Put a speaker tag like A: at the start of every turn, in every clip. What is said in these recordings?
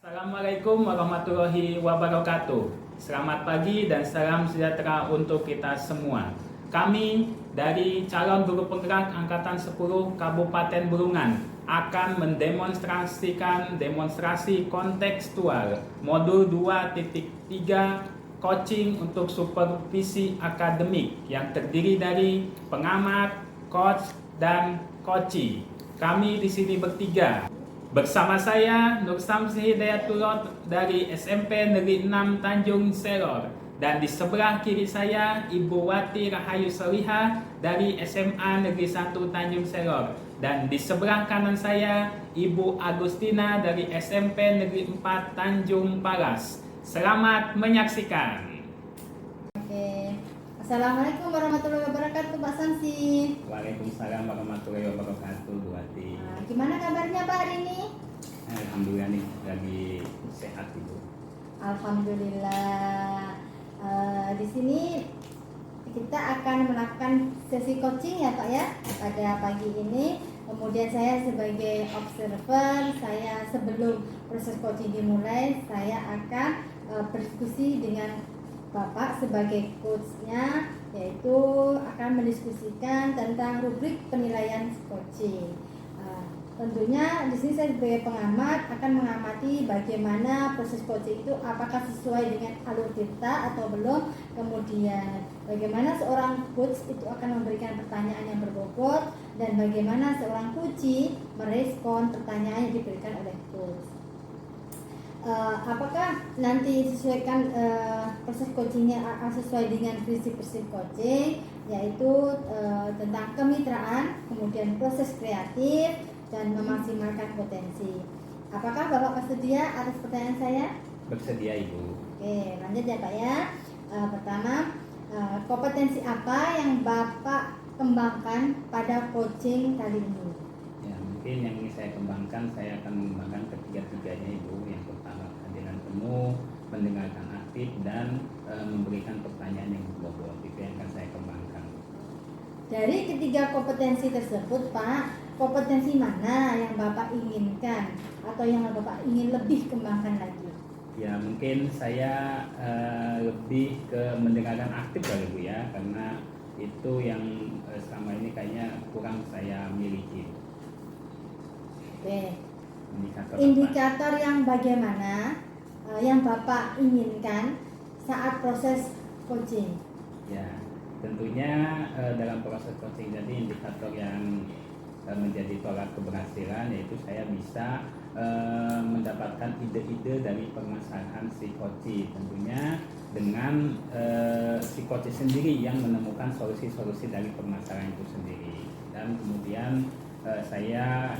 A: Assalamualaikum warahmatullahi wabarakatuh. Selamat pagi dan salam sejahtera untuk kita semua. Kami dari calon guru penggerak Angkatan 10 Kabupaten Bulungan akan mendemonstrasikan demonstrasi kontekstual modul 2.3 coaching untuk supervisi akademik yang terdiri dari pengamat, coach, dan coachee. Kami di sini bertiga. Bersama saya Nur Samsi Hidayatullah dari SMP Negeri 6 Tanjung Selor, dan di sebelah kiri saya Ibu Wati Rahayu Solihah dari SMA Negeri 1 Tanjung Selor, dan di sebelah kanan saya Ibu Agustina dari SMP Negeri 4 Tanjung Palas. Selamat menyaksikan.
B: Oke. Assalamualaikum warahmatullahi wabarakatuh, Pak Samsi.
A: Waalaikumsalam warahmatullahi wabarakatuh, Bu Wati.
B: Gimana kabarnya Pak hari ini?
A: Alhamdulillah nih lagi sehat Ibu.
B: Alhamdulillah. Di sini kita akan melakukan sesi coaching ya Pak ya pada pagi ini. Kemudian saya sebagai observer, saya sebelum proses coaching dimulai, saya akan berdiskusi dengan Bapak sebagai coachnya, yaitu akan mendiskusikan tentang rubrik penilaian coaching. Tentunya di sini saya sebagai pengamat akan mengamati bagaimana proses coaching itu apakah sesuai dengan alur kita atau belum. Kemudian bagaimana seorang coach itu akan memberikan pertanyaan yang berbobot dan bagaimana seorang coachee merespon pertanyaan yang diberikan oleh coach. Apakah nanti sesuaikan proses coachingnya sesuai dengan prinsip-prinsip coaching, yaitu tentang kemitraan, kemudian proses kreatif, dan memaksimalkan potensi. Apakah Bapak bersedia atas pertanyaan saya?
A: Bersedia Ibu.
B: Oke, lanjut ya Pak ya. Pertama, kompetensi apa yang Bapak kembangkan pada coaching kali ini?
A: Ya, mungkin yang ingin saya kembangkan, saya akan mengembangkan ketiga-tiganya Ibu. Yang pertama, kehadiran penuh, mendengarkan aktif, dan memberikan pertanyaan yang berbobot. Itu yang akan saya kembangkan.
B: Dari ketiga kompetensi tersebut Pak, kompetensi mana yang Bapak inginkan atau yang Bapak ingin lebih kembangkan lagi?
A: Ya, mungkin saya lebih ke mendengarkan aktif kali Bu ya, karena itu yang selama ini kayaknya kurang saya miliki.
B: Oke.
A: Indikator,
B: Indikator yang bagaimana yang Bapak inginkan saat proses coaching?
A: Ya, tentunya dalam proses coaching jadi indikator yang menjadi tolak keberhasilan, yaitu saya bisa mendapatkan ide-ide dari permasalahan si coachee, tentunya dengan si coachee sendiri yang menemukan solusi-solusi dari permasalahan itu sendiri, dan kemudian saya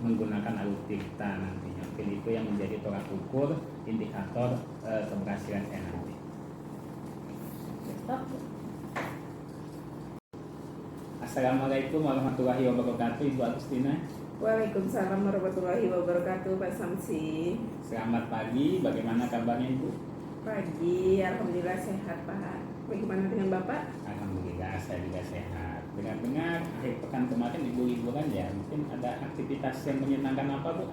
A: menggunakan alur dikta nantinya. Mungkin itu yang menjadi tolak ukur indikator keberhasilan saya nanti.
B: Stop.
A: Assalamualaikum warahmatullahi wabarakatuh, Ibu Agustina.
C: Waalaikumsalam warahmatullahi wabarakatuh, Pak Samsi.
A: Selamat pagi, bagaimana kabarnya Ibu?
C: Pagi, alhamdulillah sehat Pak. Bagaimana dengan Bapak?
A: Alhamdulillah saya juga sehat. Dengar-dengar akhir pekan kemarin Ibu liburan ya, mungkin ada aktivitas yang menyenangkan apa Bu?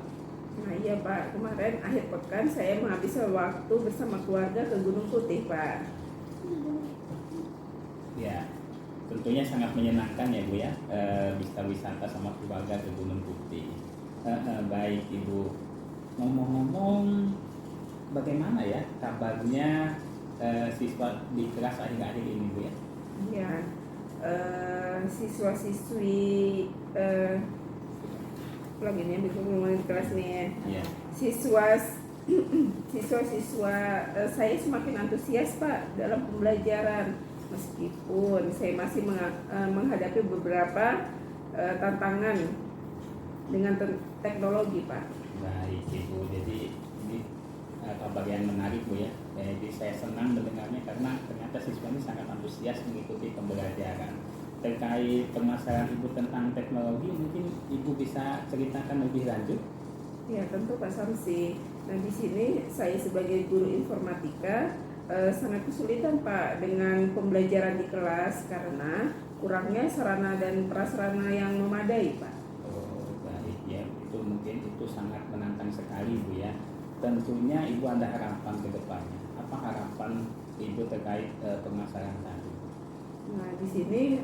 C: Nah iya Pak, kemarin akhir pekan saya menghabiskan waktu bersama keluarga ke Gunung Putih Pak.
A: Ya, tentunya sangat menyenangkan ya Bu ya, bisa wisata sama keluarga ke Gunung Putih. Baik Ibu, ngomong-ngomong bagaimana ya kabarnya siswa di kelas akhir-akhir ini Bu ya?
C: Iya, siswa-siswi lagi nih ngomongin kelas nih ya.
A: Iya.
C: Siswa-siswa saya semakin antusias Pak dalam pembelajaran, meskipun saya masih menghadapi beberapa tantangan dengan teknologi Pak.
A: Baik Ibu, jadi ini kabar yang menarik Bu ya. Jadi saya senang mendengarnya karena ternyata siswa ini sangat antusias mengikuti pembelajaran. Terkait permasalahan Ibu tentang teknologi, mungkin Ibu bisa ceritakan lebih lanjut?
C: Ya tentu Pak Samsi. Nah di sini saya sebagai guru informatika sangat kesulitan Pak dengan pembelajaran di kelas karena kurangnya sarana dan prasarana yang memadai Pak.
A: Oh baik ya, itu mungkin itu sangat menantang sekali Bu ya. tentunya Ibu ada harapan ke depannya. Apa harapan Ibu terkait permasalahan tadi?
C: Nah, di sini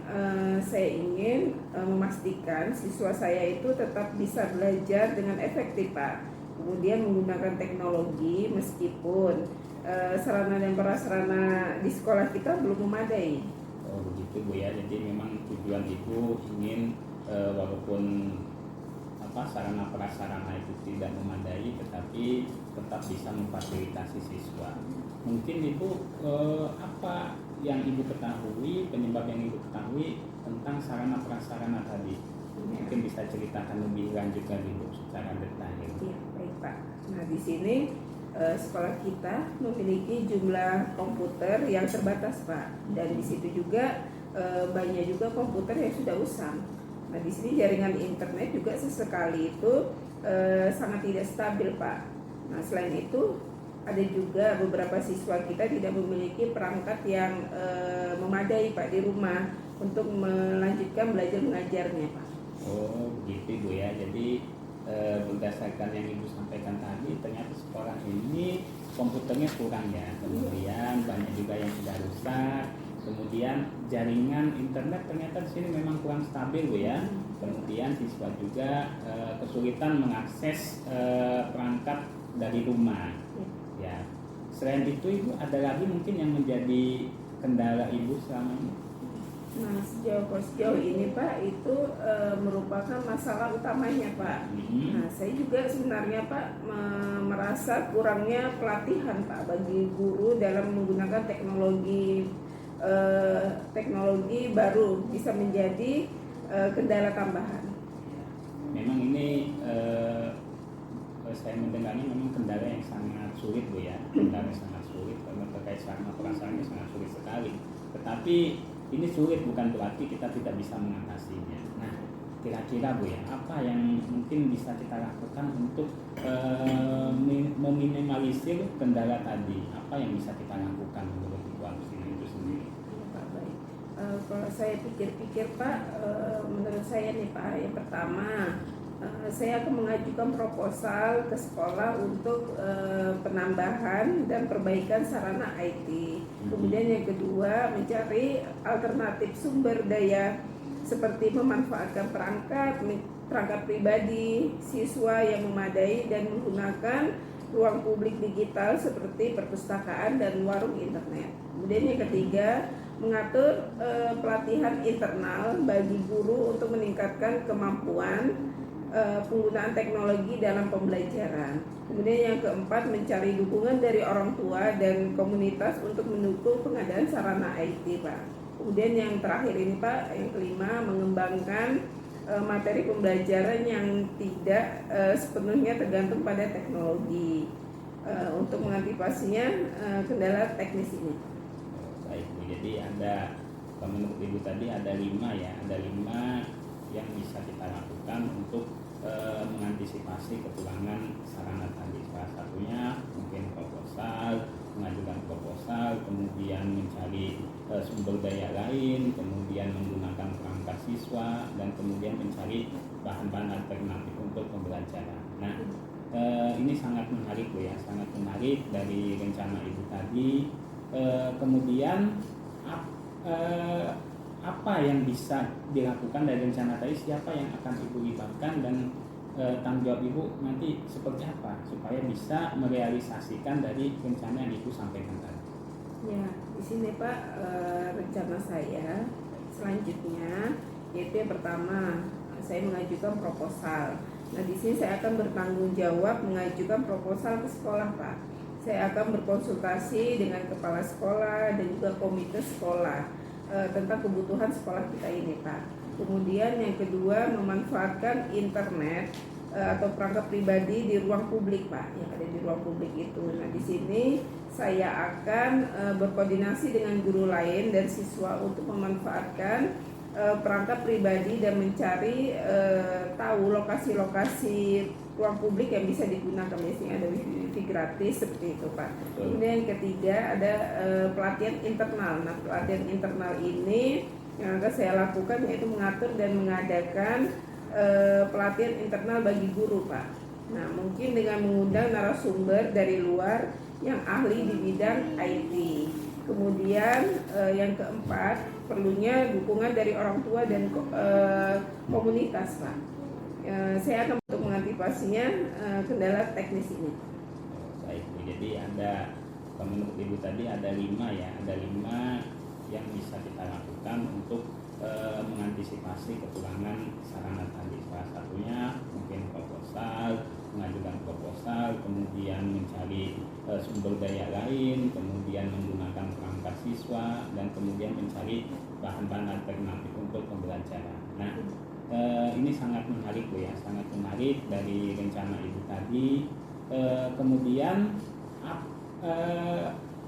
C: saya ingin memastikan siswa saya itu tetap bisa belajar dengan efektif, Pak. Kemudian menggunakan teknologi meskipun sarana dan prasarana di sekolah kita belum memadai.
A: Oh begitu Bu ya. Jadi memang tujuan Ibu ingin walaupun sarana prasarana itu tidak memadai, tetapi tetap bisa memfasilitasi siswa. Mungkin Ibu apa yang Ibu ketahui, penyebab yang Ibu ketahui tentang sarana prasarana tadi? Mungkin bisa ceritakan lebih lanjut lagi Bu secara detail.
C: Ya, baik Pak. Nah, di sini sekolah kita memiliki jumlah komputer yang terbatas, Pak. Dan di situ juga banyak juga komputer yang sudah usang. Nah, di sini jaringan internet juga sesekali itu sangat tidak stabil, Pak. Nah, selain itu ada juga beberapa siswa kita tidak memiliki perangkat yang memadai, Pak, di rumah untuk melanjutkan belajar mengajarnya, Pak.
A: Oh, begitu Bu ya. Jadi berdasarkan yang Ibu sampaikan tadi, ternyata sekolah ini komputernya kurang ya. Kemudian banyak juga yang sudah rusak. Kemudian jaringan internet ternyata di sini memang kurang stabil Bu ya. Kemudian siswa juga kesulitan mengakses perangkat dari rumah. Ya. Selain itu Ibu ada lagi mungkin yang menjadi kendala Ibu selama ini?
C: Nah, sejauh ini Pak itu merupakan masalah utamanya Pak. Nah, saya juga sebenarnya Pak merasa kurangnya pelatihan Pak bagi guru dalam menggunakan teknologi baru bisa menjadi kendala tambahan.
A: Memang ini saya mendengarnya memang kendala yang sangat sulit Bu ya, kendala yang sangat sulit karena terkait sarana prasarannya sangat sulit sekali. Tetapi ini sulit bukan berarti kita tidak bisa mengatasinya. Nah, kira-kira Bu ya, apa yang mungkin bisa kita lakukan untuk meminimalisir kendala tadi? Apa yang bisa kita lakukan menurut Ibu Agustina itu sendiri?
C: Pak, baik. Kalau saya pikir-pikir Pak, menurut saya nih Pak, yang pertama saya akan mengajukan proposal ke sekolah untuk penambahan dan perbaikan sarana IT. Kemudian yang kedua, mencari alternatif sumber daya seperti memanfaatkan perangkat pribadi siswa yang memadai dan menggunakan ruang publik digital seperti perpustakaan dan warung internet. Kemudian yang ketiga, mengatur pelatihan internal bagi guru untuk meningkatkan kemampuan penggunaan teknologi dalam pembelajaran. Kemudian yang keempat, mencari dukungan dari orang tua dan komunitas untuk mendukung pengadaan sarana IT, Pak. Kemudian yang terakhir ini Pak, yang kelima, mengembangkan materi pembelajaran yang tidak sepenuhnya tergantung pada teknologi untuk mengantisipasinya kendala teknis ini.
A: Baik Bu, jadi ada, menurut Ibu tadi ada 5 ya, ada 5 yang bisa kita lakukan untuk mengantisipasi kekurangan sarana tadi. Salah satunya mungkin proposal, mengajukan proposal, kemudian mencari sumber daya lain, kemudian menggunakan perangkat siswa, dan kemudian mencari bahan-bahan alternatif untuk pembelajaran. Nah, ini sangat menarik Bu ya, sangat menarik dari rencana Ibu tadi. Kemudian apa yang bisa dilakukan dari rencana tadi, siapa yang akan Ibu libatkan, dan tanggung jawab Ibu nanti seperti apa supaya bisa merealisasikan dari rencana yang Ibu sampaikan tadi?
C: Ya, di sini Pak, rencana saya selanjutnya yaitu yang pertama, saya mengajukan proposal. Nah, di sini saya akan bertanggung jawab mengajukan proposal ke sekolah, Pak. Saya akan berkonsultasi dengan kepala sekolah dan juga komite sekolah tentang kebutuhan sekolah kita ini, Pak. Kemudian yang kedua, memanfaatkan internet atau perangkat pribadi di ruang publik, Pak, yang ada di ruang publik itu. Nah, di sini saya akan berkoordinasi dengan guru lain dan siswa untuk memanfaatkan perangkat pribadi dan mencari tahu lokasi-lokasi ruang publik yang bisa digunakan, misalnya ada wifi gratis seperti itu, Pak. Kemudian yang ketiga ada pelatihan internal. Nah, pelatihan internal ini yang akan saya lakukan yaitu mengatur dan mengadakan pelatihan internal bagi guru, Pak. Nah, mungkin dengan mengundang narasumber dari luar yang ahli di bidang IT. Kemudian yang keempat, perlunya dukungan dari orang tua dan komunitas, Pak. Saya akan untuk mengantisipasinya kendala teknis ini.
A: Baik Bu, jadi ada, menurut Ibu tadi ada 5 ya, ada 5 yang bisa kita lakukan untuk mengantisipasi kekurangan sarana tadi. Salah satunya mungkin proposal, mengajukan proposal, kemudian mencari sumber daya lain, kemudian menggunakan perangkat siswa, dan kemudian mencari bahan-bahan alternatif untuk pembelajaran. Nah, ini sangat menarik Bu ya, sangat menarik dari rencana Ibu tadi. Kemudian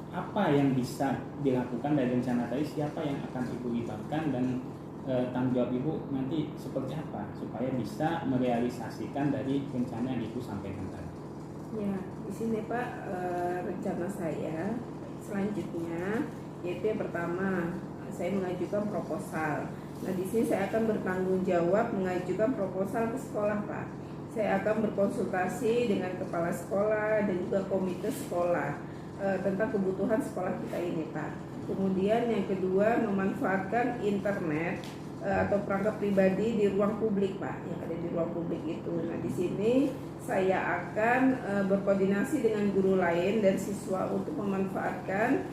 A: apa yang bisa dilakukan dari rencana tadi, siapa yang akan Ibu libatkan, dan tanggung jawab Ibu nanti seperti apa supaya bisa merealisasikan dari rencana yang Ibu sampaikan tadi.
C: Ya, di sini Pak, rencana saya selanjutnya yaitu yang pertama, saya mengajukan proposal. Nah, di sini saya akan bertanggung jawab mengajukan proposal ke sekolah, Pak. Saya akan berkonsultasi dengan kepala sekolah dan juga komite sekolah tentang kebutuhan sekolah kita ini, Pak. Kemudian yang kedua, memanfaatkan internet atau perangkat pribadi di ruang publik, Pak, yang ada di ruang publik itu. Nah, di sini saya akan berkoordinasi dengan guru lain dan siswa untuk memanfaatkan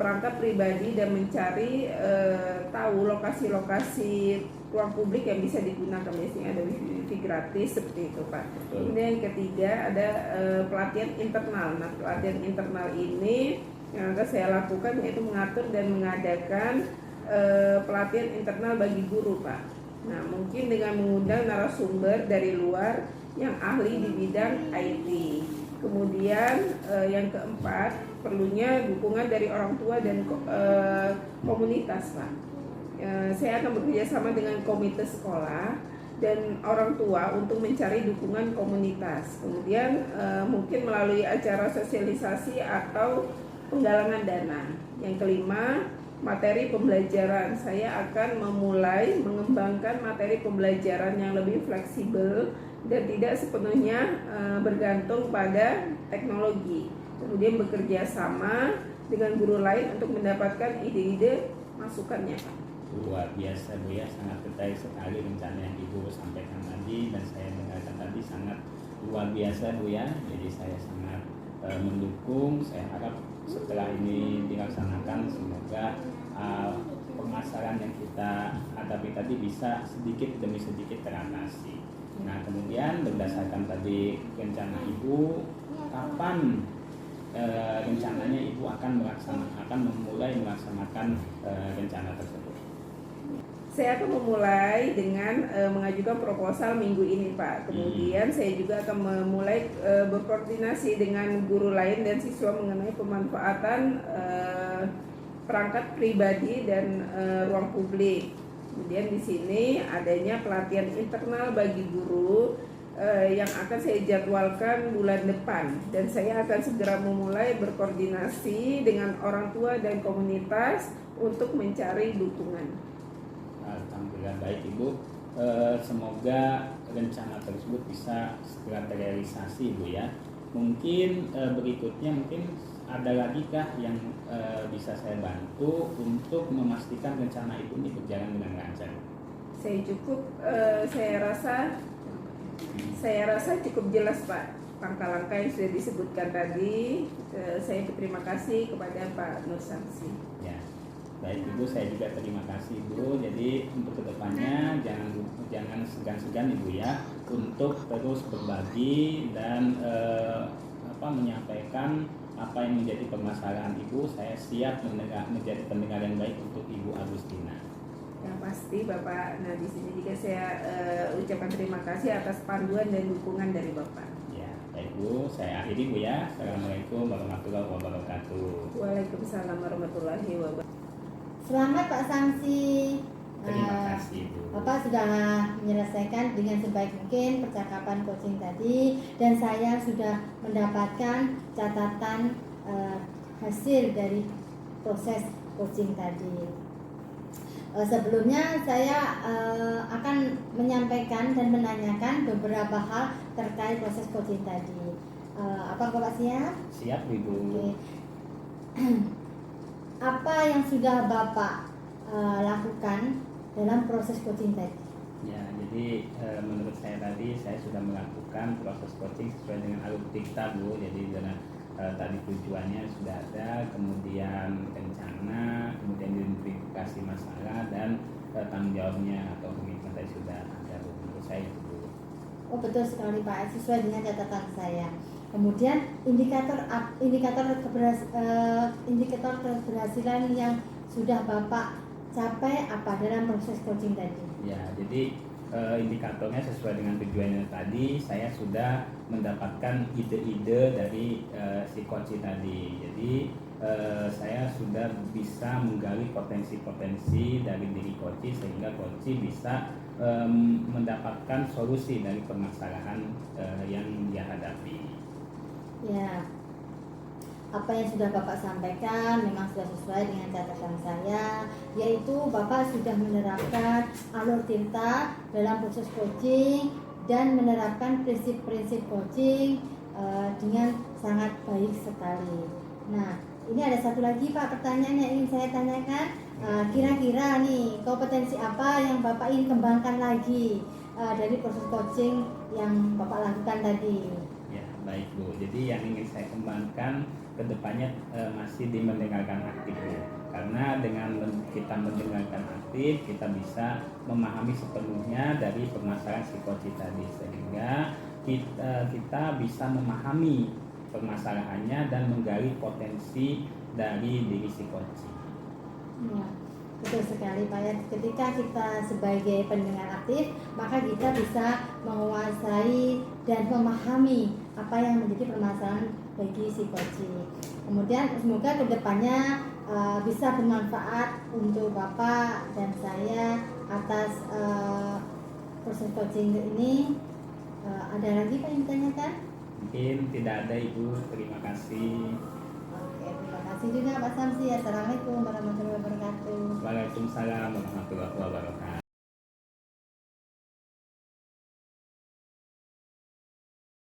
C: perangkat pribadi dan mencari tahu lokasi-lokasi ruang publik yang bisa digunakan. Biasanya ada wifi gratis seperti itu, Pak. Kemudian yang ketiga ada pelatihan internal. Nah, pelatihan internal ini yang akan saya lakukan yaitu mengatur dan mengadakan pelatihan internal bagi guru, Pak. Nah, mungkin dengan mengundang narasumber dari luar yang ahli di bidang IT. Kemudian yang keempat, perlunya dukungan dari orang tua dan komunitas, Pak. Saya akan bekerja sama dengan komite sekolah dan orang tua untuk mencari dukungan komunitas. Kemudian mungkin melalui acara sosialisasi atau penggalangan dana. Yang kelima, materi pembelajaran. Saya akan memulai mengembangkan materi pembelajaran yang lebih fleksibel dan tidak sepenuhnya bergantung pada teknologi. Kemudian bekerja sama dengan guru lain untuk mendapatkan ide-ide masukannya, Pak.
A: Luar biasa Bu ya, sangat detail sekali rencana yang Ibu sampaikan tadi, dan saya dengarkan tadi sangat luar biasa Bu ya. Jadi saya sangat mendukung. Saya harap setelah ini dilaksanakan, semoga permasalahan yang kita hadapi tadi bisa sedikit demi sedikit teratasi. Nah, kemudian berdasarkan tadi rencana Ibu, kapan rencananya Ibu akan memulai melaksanakan rencana tersebut?
C: Saya akan memulai dengan mengajukan proposal minggu ini, Pak. Kemudian saya juga akan memulai berkoordinasi dengan guru lain dan siswa mengenai pemanfaatan perangkat pribadi dan ruang publik. Kemudian di sini adanya pelatihan internal bagi guru yang akan saya jadwalkan bulan depan, dan saya akan segera memulai berkoordinasi dengan orang tua dan komunitas untuk mencari dukungan.
A: Alhamdulillah, baik Ibu. Semoga rencana tersebut bisa segera terrealisasi Bu ya. Mungkin berikutnya mungkin ada lagi kah yang bisa saya bantu untuk memastikan rencana Ibu ini berjalan dengan lancar?
C: Saya rasa cukup jelas, Pak, langkah-langkah yang sudah disebutkan tadi. Saya berterima kasih kepada Pak Nur Samsi.
A: Ya. Baik Ibu, saya juga terima kasih Bu. Jadi untuk kedepannya jangan segan-segan Ibu ya untuk terus berbagi dan menyampaikan apa yang menjadi permasalahan Ibu. Saya siap menjadi pendengar yang baik untuk Ibu Agustina.
C: Ya pasti Bapak. Nah, di sini juga saya ucapkan terima kasih atas panduan dan dukungan dari Bapak.
A: Ya, baik Bu, saya akhiri Bu ya. Assalamualaikum warahmatullahi wabarakatuh.
C: Waalaikumsalam warahmatullahi wabarakatuh.
B: Selamat Pak Samsi.
A: Terima kasih Bu.
B: Bapak sudah menyelesaikan dengan sebaik mungkin percakapan coaching tadi, dan saya sudah mendapatkan catatan hasil dari proses coaching tadi. Sebelumnya saya akan menyampaikan dan menanyakan beberapa hal terkait proses coaching tadi. Apa Bapak siap?
A: Siap Ibu.
B: Oke. Apa yang sudah Bapak lakukan dalam proses coaching tadi?
A: Ya, jadi menurut saya tadi saya sudah melakukan proses coaching sesuai dengan alur dikta Bu. Jadi dengan tadi tujuannya sudah ada, kemudian rencana, kemudian identifikasi masalah dan tanggung jawabnya atau komitmen tadi sudah ada Bu. Menurut saya itu Bu.
B: Oh betul sekali Pak, sesuai dengan catatan saya. Kemudian indikator keberhasilan yang sudah Bapak capai apa dalam proses coaching tadi?
A: Ya, jadi indikatornya sesuai dengan tujuannya tadi, saya sudah mendapatkan ide-ide dari si coach tadi. Jadi saya sudah bisa menggali potensi-potensi dari diri coach sehingga coach bisa mendapatkan solusi dari permasalahan yang dia hadapi.
B: Ya, apa yang sudah Bapak sampaikan memang sudah sesuai dengan catatan saya, yaitu Bapak sudah menerapkan alur tirta dalam proses coaching dan menerapkan prinsip-prinsip coaching dengan sangat baik sekali. Nah, ini ada satu lagi Pak pertanyaan yang ingin saya tanyakan. Kira-kira nih kompetensi apa yang Bapak ingin kembangkan lagi dari proses coaching yang Bapak lakukan tadi?
A: Ya, baik Bu. Jadi yang ingin saya kembangkan kedepannya masih di mendengarkan aktif Bu. Karena dengan kita mendengarkan aktif, kita bisa memahami sepenuhnya dari permasalahan psikosi tadi, sehingga kita bisa memahami permasalahannya dan menggali potensi dari diri psikosi.
B: Ya, betul sekali Pak ya. Ketika kita sebagai pendengar aktif, maka kita bisa menguasai dan memahami apa yang menjadi permasalahan bagi si coaching. Kemudian semoga kedepannya bisa bermanfaat untuk Bapak dan saya atas proses coaching ini. Ada lagi Pak yang ditanyakan?
A: Mungkin tidak ada Ibu, terima kasih.
B: Oke, terima kasih juga Pak Samsi. Assalamualaikum warahmatullahi wabarakatuh.
A: Waalaikumsalam warahmatullahi wabarakatuh.